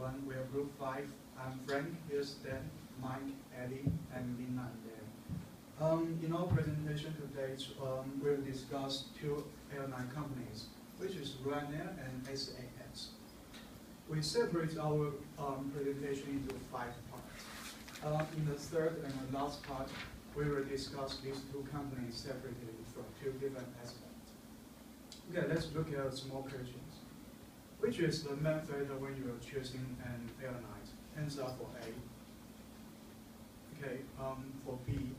everyone. We are Group 5. I'm Frank, here's Dan, Mike, Eddie, and Lina and Dan. In our presentation today, we'll discuss two airline companies, which is RyanAir and SAS. We separate our presentation into 5 parts. In the third and the last part, we will discuss these two companies separately from 2 different aspects. Okay, let's look at small questions. Which is the main factor when you are choosing an airline? Answer for A. Okay, for B.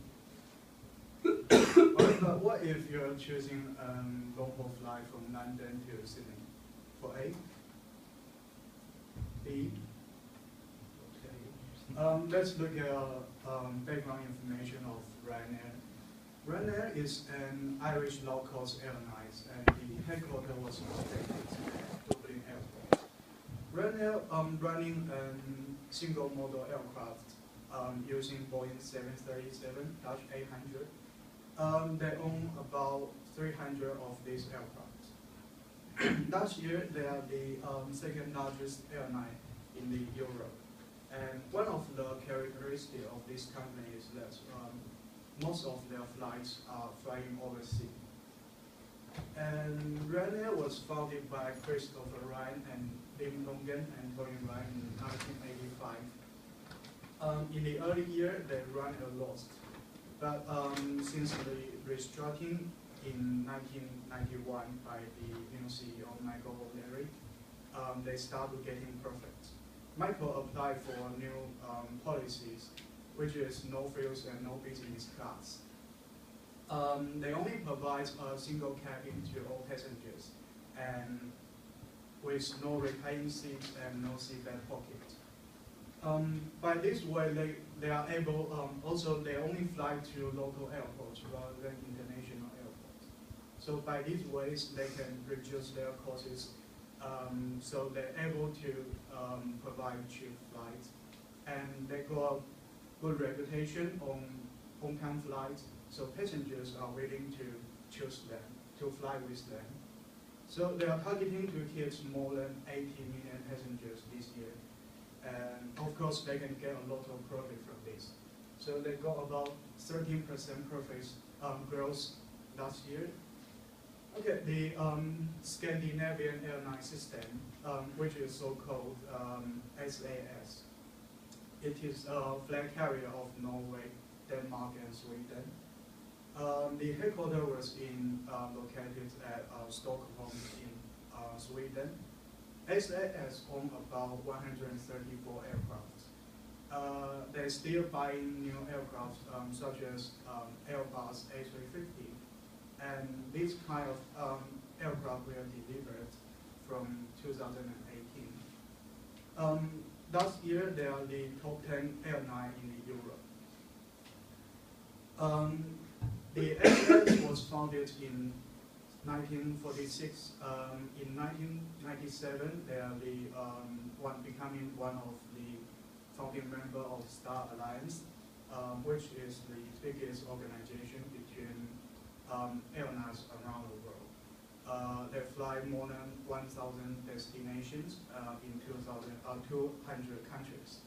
But what if you are choosing a local flight from London to Sydney? For A. B. Okay. Let's look at background information of RyanAir. RyanAir is an Irish low-cost airline, and the headquarters was located at Dublin Airport. RyanAir running a single model aircraft using Boeing 737-800. They own about 300 of these aircraft. Last year, they are the second largest airline in the Europe. And one of the characteristics of this company is that most of their flights are flying overseas. And RyanAir was founded by Christopher Ryan and Lim Longan and Tony Ryan in 1985. In the early year, they ran a loss. But since the restructuring in 1991 by the new CEO, Michael O'Leary, they started getting profits. Michael applied for new policies, which is no frills and no business class. They only provide a single cabin to all passengers, and with no reclining seats and no seatbelt pocket. By this way, they are able, also they only fly to local airports rather than international airports. So by these ways, they can reduce their costs, so they're able to provide cheap flights, and they got good reputation on on-time flights, so passengers are willing to choose them, to fly with them. So they are targeting to hit more than 80 million passengers this year. And of course, they can get a lot of profit from this. So they got about 13% profits growth last year. Okay, the Scandinavian airline system, which is so-called SAS. It is a flag carrier of Norway, Denmark, and Sweden. The headquarters was located at Stockholm in Sweden. SAS own about 134 aircraft. They're still buying new aircraft such as Airbus A350, and this kind of aircraft were delivered from 2018. Last year, they are the top 10 airline in Europe. The SAS was founded in 1946. In 1997, they are becoming one of the founding members of Star Alliance, which is the biggest organization between airlines around the world. They fly more than 1,000 destinations in 200 countries.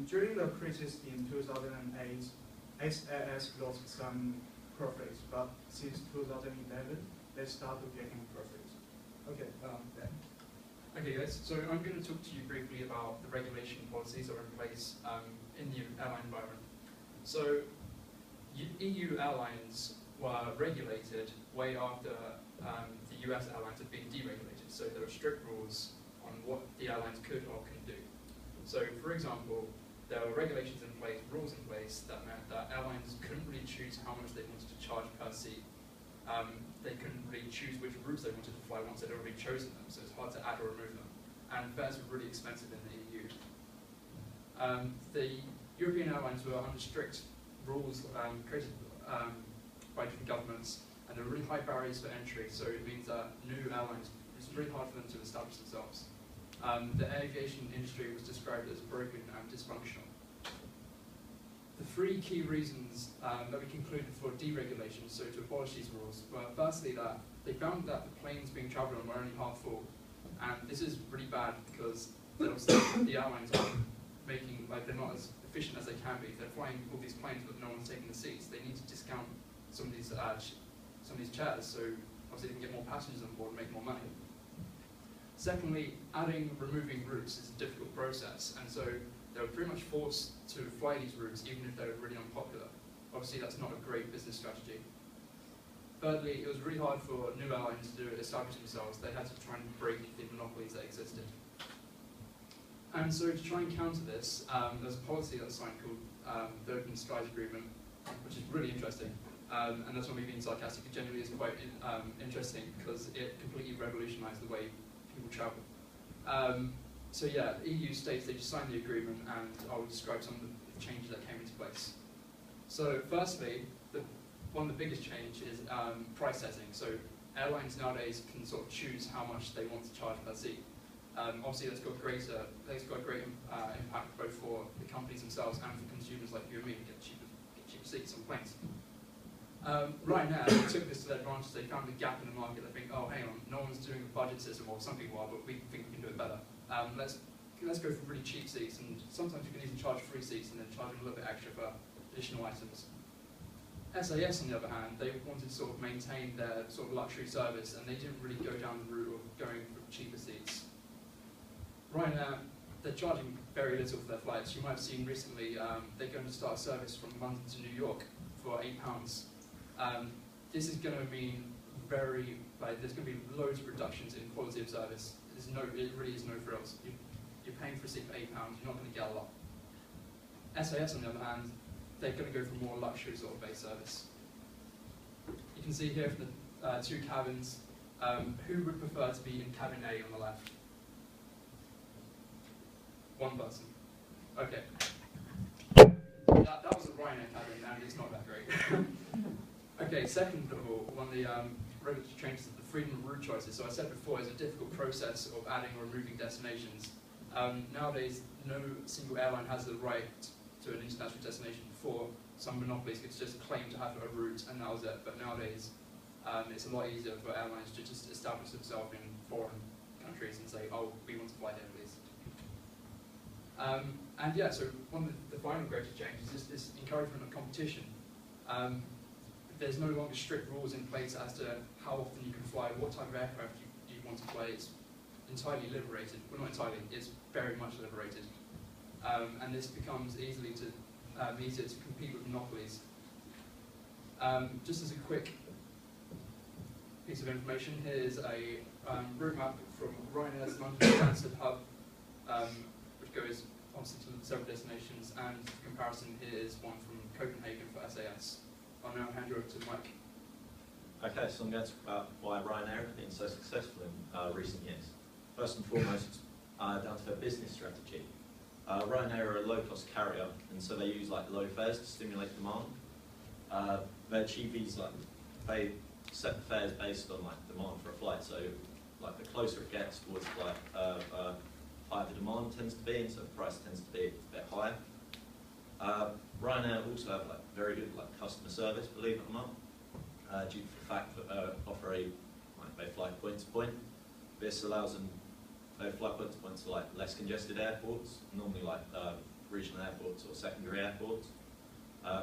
During the crisis in 2008, SAS lost some profits, but since 2011, they started getting profits. Okay, then. Okay guys, so I'm going to talk to you briefly about the regulation policies that are in place in the airline environment. So EU airlines were regulated way after the US airlines had been deregulated. So there were strict rules on what the airlines could or couldn't do. So for example, there were regulations in place, rules in place that meant that airlines couldn't really choose how much they wanted to charge per seat. They couldn't really choose which routes they wanted to fly once they'd already chosen them, so it's hard to add or remove them. And fares were really expensive in the EU. The European airlines were under strict rules created by different governments, and there were really high barriers for entry, so it means that new airlines, it's really hard for them to establish themselves. The aviation industry was described as broken and dysfunctional. The 3 key reasons that we concluded for deregulation, so to abolish these rules, were firstly that they found that the planes being travelled on were only half full. And this is really bad because then obviously the airlines aren't making, like, they're not as efficient as they can be. They're flying all these planes but no one's taking the seats. They need to discount some of these chairs so obviously they can get more passengers on board and make more money. Secondly, removing routes is a difficult process, and so they were pretty much forced to fly these routes even if they were really unpopular. Obviously that's not a great business strategy. Thirdly, it was really hard for new airlines to establish themselves. They had to try and break the monopolies that existed. And so to try and counter this, there's a policy that was signed called the Open Skies Agreement, which is really interesting. And that's not me being sarcastic, it genuinely is quite interesting because it completely revolutionised the way people travel. So yeah, the EU states they just signed the agreement, and I will describe some of the changes that came into place. So firstly, one of the biggest changes is price setting. So airlines nowadays can sort of choose how much they want to charge per seat. Obviously that's got a great impact both for the companies themselves and for consumers like you and me to get cheaper seats on planes. RyanAir took this to their advantage. They found a gap in the market. They think, oh, hang on, no one's doing a budget system, or some people are, but we think we can do it better. Let's go for really cheap seats, and sometimes you can even charge free seats and then charge them a little bit extra for additional items. SAS, on the other hand, they wanted to sort of maintain their sort of luxury service, and they didn't really go down the route of going for cheaper seats. RyanAir, they're charging very little for their flights. You might have seen recently they're going to start a service from London to New York for £8. This is going to mean there's going to be loads of reductions in quality of service. It really is no frills. You're paying for a seat for £8, you're not going to get a lot. SAS, on the other hand, they're going to go for more luxury sort of base service. You can see here from the two cabins, who would prefer to be in cabin A on the left? One person. Okay. That was a RyanAir cabin, and it's not that great. Okay, second of all, one of the regulatory changes is the freedom of route choices. So I said before, it's a difficult process of adding or removing destinations. Nowadays, no single airline has the right to an international destination. Before, some monopolies could just claim to have a route, and that was it. But nowadays, it's a lot easier for airlines to just establish themselves in foreign countries and say, oh, we want to fly here, please. And yeah, so one of the final greatest changes is this encouragement of competition. There's no longer strict rules in place as to how often you can fly, what type of aircraft you want to fly. It's entirely liberated. Well, not entirely, it's very much liberated. And this becomes easier to compete with monopolies. Just as a quick piece of information, here's a route map from RyanAir's London Stansted hub, which goes obviously to several destinations, and the comparison here is one from Copenhagen for SAS. I'll now hand you over to Mike. Okay, so I'm going to talk about why RyanAir has been so successful in recent years. First and foremost, down to their business strategy. RyanAir are a low-cost carrier, and so they use low fares to stimulate demand. Their cheapies, they set the fares based on demand for a flight. So the closer it gets towards higher the demand tends to be, and so the price tends to be a bit higher. RyanAir also have very good customer service, believe it or not, due to the fact that they fly point to point. This allows them they fly point to point to less congested airports, normally regional airports or secondary airports.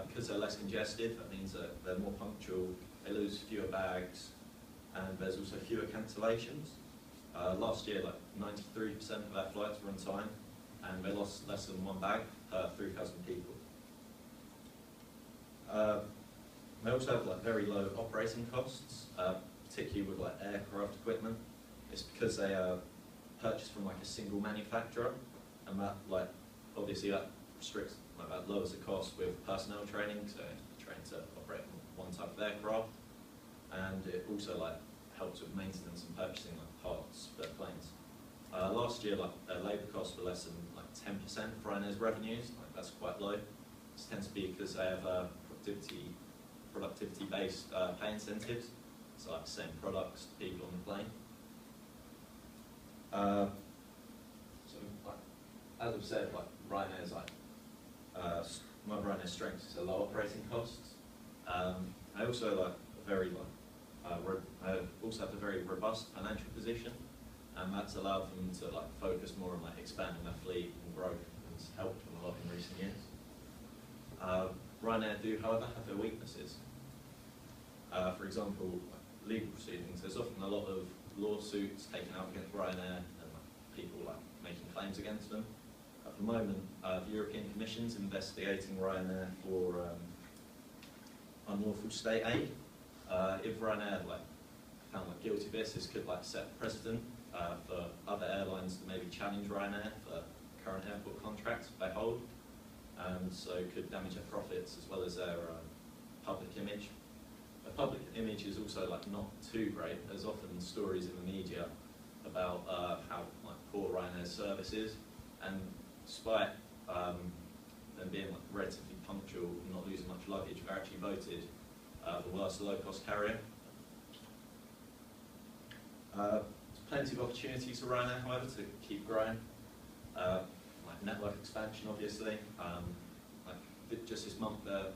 Because they're less congested, that means that they're more punctual, they lose fewer bags, and there's also fewer cancellations. Last year, 93% of their flights were on time, and they lost less than one bag per 3,000 people. They also have very low operating costs, particularly with aircraft equipment. It's because they are purchased from a single manufacturer, and that obviously that restricts that lowers the cost with personnel training, so trained to operate one type of aircraft, and it also helps with maintenance and purchasing parts for planes. Last year, their labour costs were less than 10% of RyanAir's revenues. That's quite low. This tends to be because they have productivity-based pay incentives. So send products to people on the plane. As I've said, RyanAir's one of RyanAir's strengths is low operating costs. I also also have a very robust financial position. and that's allowed them to like focus more on like expanding their fleet and growth, and it's helped them a lot in recent years. RyanAir do, however, have their weaknesses. For example, legal proceedings. There's often a lot of lawsuits taken out against RyanAir and people like making claims against them. At the moment, the European Commission's investigating RyanAir for unlawful state aid. If RyanAir found guilty of this could set precedent for other airlines to maybe challenge RyanAir for current airport contracts they hold, and so could damage their profits as well as their public image. The public image is also not too great. There's often stories in the media about how poor RyanAir's service is, and despite them being relatively punctual and not losing much luggage, they're actually voted the worst low-cost carrier. There's plenty of opportunities for RyanAir, however, to keep growing. Network expansion, obviously. Just this month, they're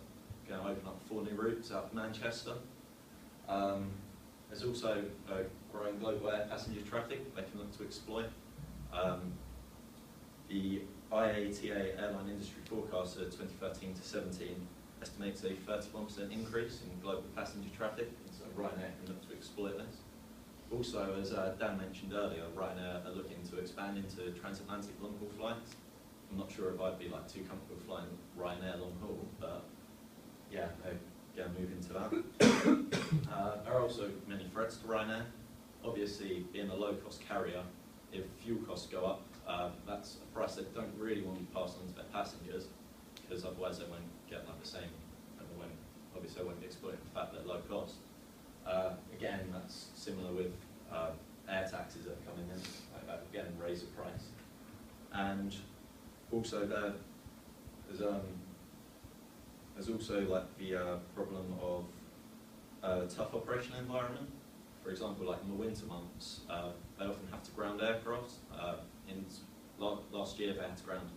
going to open up 4 new routes out of Manchester. There's also growing global air passenger traffic they can look to exploit. The IATA Airline Industry Forecaster 2013 to 17 estimates a 31% increase in global passenger traffic, and so RyanAir can look to exploit this. Also, as Dan mentioned earlier, RyanAir are looking to expand into transatlantic long-haul flights. I'm not sure if I'd be too comfortable flying RyanAir long-haul, but yeah, they're going to move into that. There are also many threats to RyanAir. Obviously, being a low-cost carrier, if fuel costs go up, that's a price they don't really want to pass on to their passengers, because otherwise they won't get the same, and obviously they won't be exploiting the fact that they're low cost. Again, that's similar with air taxes that are coming in, that again raise the price. And also there's also the problem of a tough operation environment. For example, in the winter months, they often have to ground aircraft. Last year they had to ground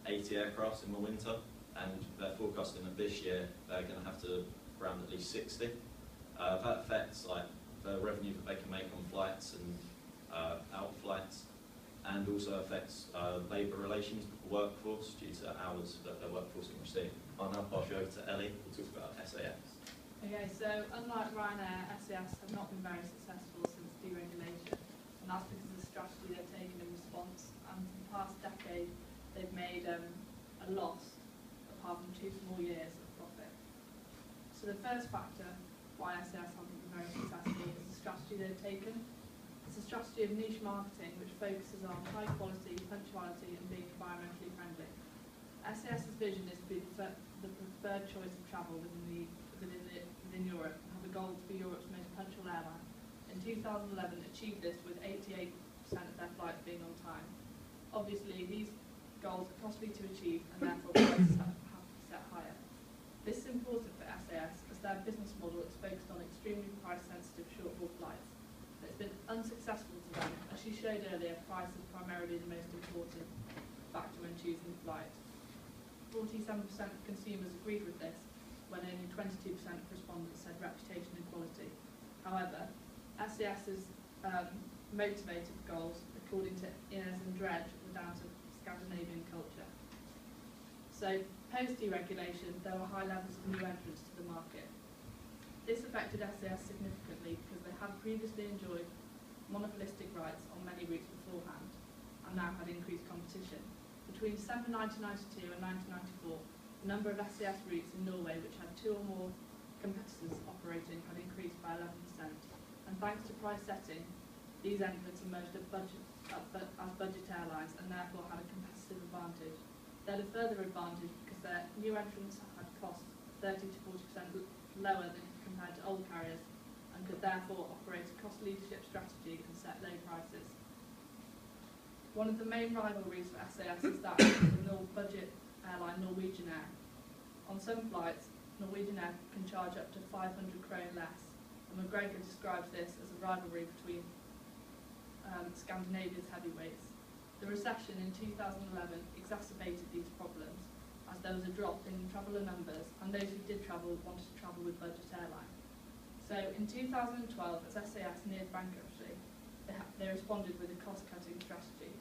80 aircraft in the winter, and they're forecasting that this year they're going to have to ground at least 60. That affects the revenue that they can make on flights and out flights, and also affects labour relations with the workforce due to hours that their workforce can receive. I'll now pass you over to Ellie, who'll talk about SAS. Okay, so unlike RyanAir, SAS have not been very successful since deregulation, and that's because of the strategy they've taken in response. And for the past decade, they've made a loss, apart from 2 small years of profit. So the first factor why SAS haven't been very successful is the strategy they've taken. It's a strategy of niche marketing which focuses on high quality, punctuality and being environmentally friendly. SAS's vision is to be the preferred choice of travel within Europe, and have a goal to be Europe's most punctual airline. In 2011, achieved this with 88% of their flights being on time. Obviously, these goals are costly to achieve, and therefore prices have to be set higher. This is important for SAS as their business model is focused on extremely price-sensitive short-haul flights. It's been unsuccessful to them. As she showed earlier, price is primarily the most important factor when choosing a flight. 47% of consumers agreed with this, when only 22% of respondents said reputation and quality. However, SAS's motivated goals, according to Inez and Dredge, were down to Scandinavian culture. So, post-deregulation, there were high levels of new entrants to the market. This affected SAS significantly because they had previously enjoyed monopolistic rights on many routes beforehand, and now had increased competition. Between December 1992 and 1994, the number of SAS routes in Norway which had 2 or more competitors operating had increased by 11%, and thanks to price setting, these entrants emerged as budget airlines and therefore had a competitive advantage. They had a further advantage because their new entrants had costs 30 to 40% lower than compared to old carriers, and could therefore operate a cost leadership strategy and set low prices. One of the main rivalries for SAS is that of the budget airline Norwegian Air. On some flights, Norwegian Air can charge up to 500 krone less, and McGregor describes this as a rivalry between Scandinavia's heavyweights. The recession in 2011 exacerbated these problems, as there was a drop in traveller numbers, and those who did travel wanted to travel with budget airline. So in 2012, as SAS neared bankruptcy, they responded with a cost-cutting strategy.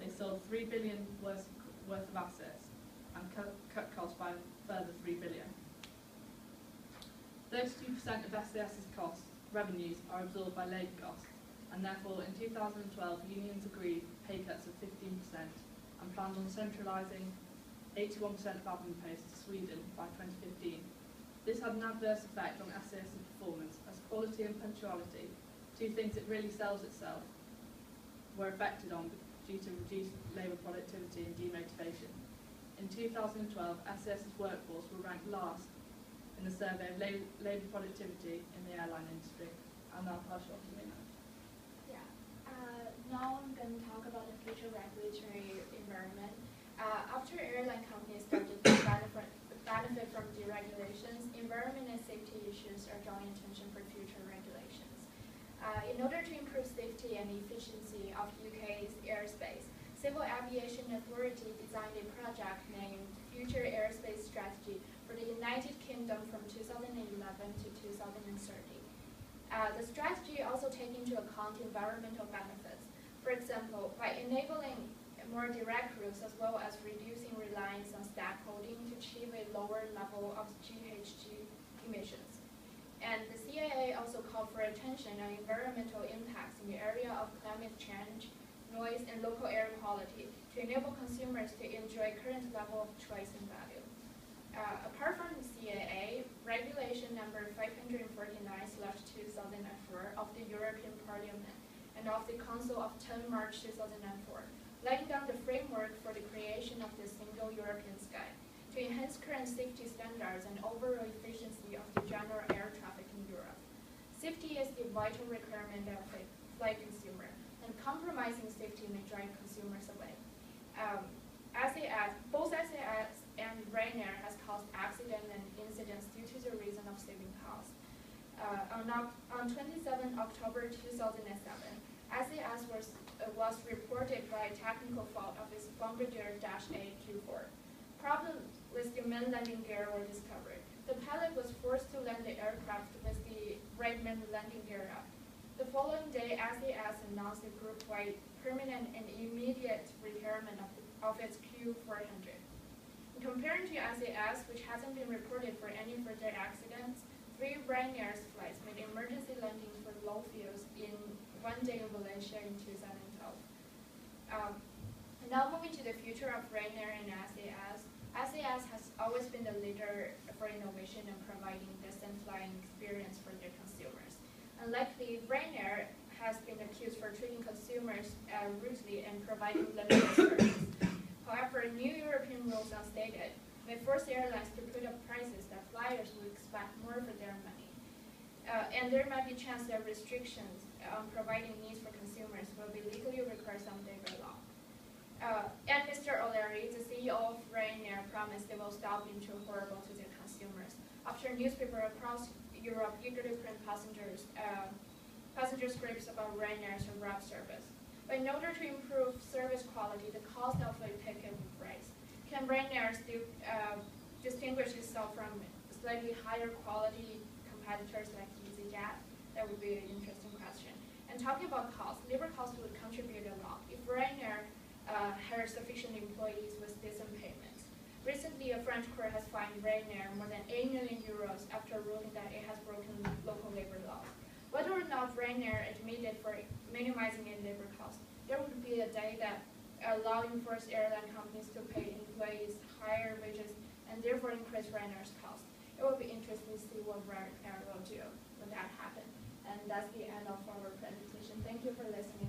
They sold $3 billion worth of assets and cut costs by a further $3 billion. 32% of SAS's revenues are absorbed by labour costs, and therefore in 2012 unions agreed pay cuts of 15% and planned on centralising 81% of admin posts to Sweden by 2015. This had an adverse effect on SAS's performance, as quality and punctuality, two things it really sells itself, were affected on due to reduced labour productivity and demotivation. In 2012, SAS's workforce were ranked last in the survey of labour productivity in the airline industry. And I'll pass you on to Mina. Yeah. Now I'm going to talk about the future regulatory environment. After airline companies started to benefit from deregulations, environment and safety issues are drawing attention for future regulations. In order to improve safety and efficiency of UK's airspace, Civil Aviation Authority designed a project named Future Airspace Strategy for the United Kingdom from 2011 to 2030. The strategy also takes into account environmental benefits. For example, by enabling more direct routes as well as reducing reliance on scaffolding to achieve a lower level of GHG emissions. And the CAA also called for attention on environmental impacts in the area of climate change, noise, and local air quality to enable consumers to enjoy current level of choice and value. Apart from the CAA, regulation number 549/2004 of the European Parliament and of the Council of 10 March 2004, laying down the framework for the creation of the single European sky to enhance current safety standards and overall efficiency of the general air traffic in Europe. Safety is the vital requirement of a flight consumer, and compromising safety may drive consumers away. Both SAS and RyanAir has caused accidents and incidents due to the reason of saving costs. On 27 October 2007, SAS was reported by a technical fault of its Bombardier -A Q4. Problems with the main landing gear were discovered. The pilot was forced to land the aircraft with the right main landing gear up. The following day, SAS announced a group-wide permanent and immediate retirement of its Q400. Comparing to SAS, which hasn't been reported for any further accidents, 3 RyanAir's flights made emergency landings for low fuels in one day in Malaysia in 2012. Now moving to the future of RyanAir and SAS. SAS has always been the leader for innovation and providing distant flying experience for their consumers. Unlikely, RyanAir has been accused for treating consumers rudely and providing limited service. However, new European rules unstated may force airlines to put up prices that flyers will expect more for their money. And there might be a chance that restrictions on providing needs for consumers will be legally required someday by law. And Mr. O'Leary, the CEO of RyanAir, promised they will stop being too horrible to their consumers after newspapers across Europe eagerly print passenger scripts about RyanAir's rough service. But in order to improve service quality, the cost of a ticket will rise. Can RyanAir still distinguish itself from slightly higher quality competitors like EasyJet? That would be an interesting question. And talking about cost, labor costs would contribute a lot if RyanAir hires sufficient employees with decent payments. Recently, a French court has fined RyanAir more than €8 million after ruling that it has broken local labor laws. Whether or not RyanAir admitted for minimizing its labor costs, there would be a day that allowing first airline companies to pay employees higher wages and therefore increase RyanAir's costs. It will be interesting to see what RyanAir will do when that happens. And that's the end of our presentation. Thank you for listening.